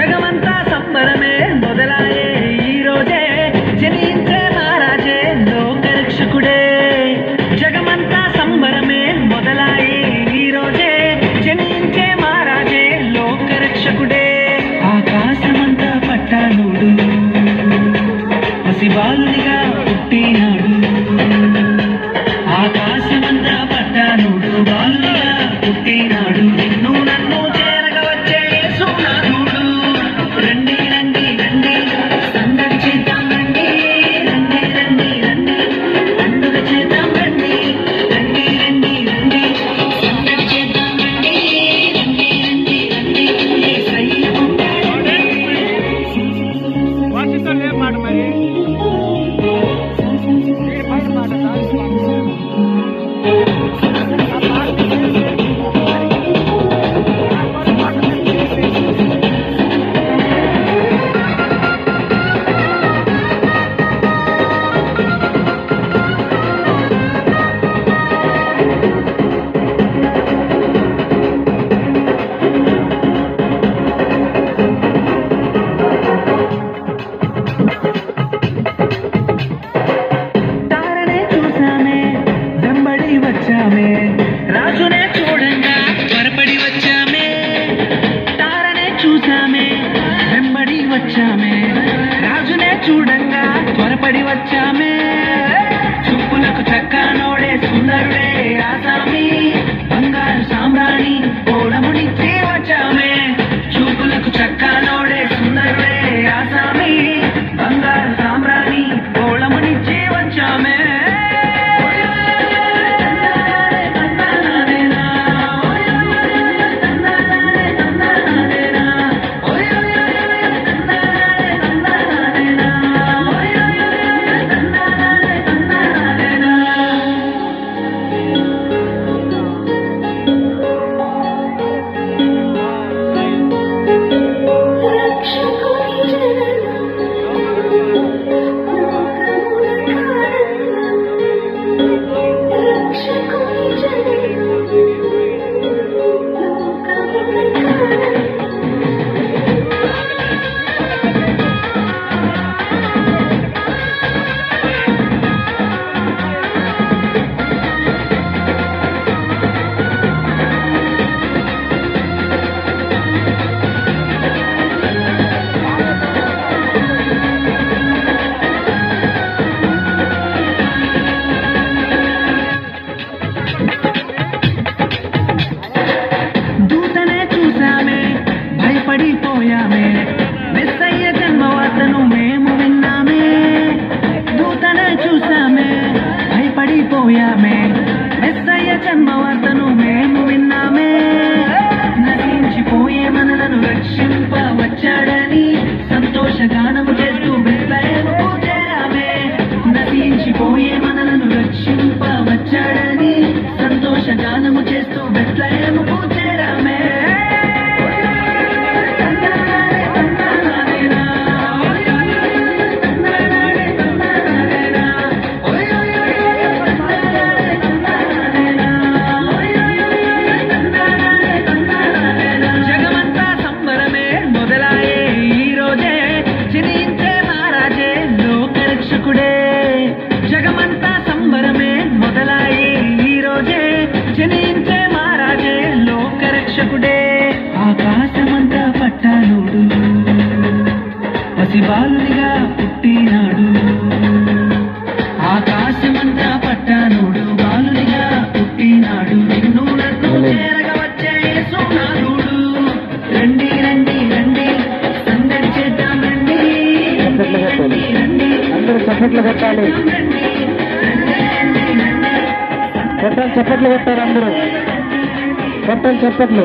జగమంతా సంబరమే మొదలాయే ఈ రోజే, జనించే మహారాజే లోకరక్షకుడే. జగమంతా సంబరమే మొదలాయే ఈ రోజే, జనించే మహారాజే లోకరక్షకుడే. ఆకాశమంతా పట్టానుడు పసిబాలునిగా పుట్టినాడు. ఆకాశమంతా పట్టానుడు బాలునిగా పుట్టినాడు. నిన్ను నన్ను చేరగ వచ్చే యేసునాథుడు. రండి రండి రండి సందడి చేద్దాం రండి, రండి రండి రండి పండుగ చేద్దాం రండి, రండి రండి రండి సందడి చేద్దాం రండి, రండి రండి రండి యేసయ్య పుట్టాడండి. వాసిస్తలే మాట మరి వచ్చామే రాజునే చూడంగా త్వరపడి వచ్చామే. తారనే చూసామే వెంబడి వచ్చామే, రాజునే చూడంగా త్వరపడి వచ్చామే. చూపులకు చక్కనోడే సుందరుడే ఆసామి, బంగారు సామ్రాణి ఓడమునిచ్చి వచ్చామే. చూపులకు చక్కనోడే సుందరుడే ఆసామి, బంగారు సామ్రాణి ఓడమునిచ్చి వచ్చామే. పడిపోయామే మెస్సయ్య జన్మవార్తను మేము విన్నామే. దూతనే చూసామే భయపడిపోయామే, మెస్సయ్య జన్మవార్తను మేము విన్నామే. నశించిపోయే మనలను రక్షింప వచ్చాడని సంతోషగానము చేస్తూ బెత్లెహేముకు చేరామే. నశించిపోయే మనలను రక్షింప వచ్చాడని సంతోషగానము చేస్తూ బెత్లెహేముకు చేరామే. జగమంతా సంబరమే మొదలాయే ఈ రోజే, జనించే మహారాజే లోకరక్షకుడే. ఆకాశమంతా పట్టానుడు పసిబాలునిగా పుట్టినాడు. ఆకాశమంతా పట్టానుడు బాలునిగా పుట్టినాడు. నిన్ను నన్ను చేరగ వచ్చే యేసునాథుడు. రండి రండి రండి సందడి చేద్దాం రండి, రండి రండి చప్పట్లు కొట్టాలి. చప్పట్లు కొట్టారు అందరూ, కొట్టాలి చప్పట్లు.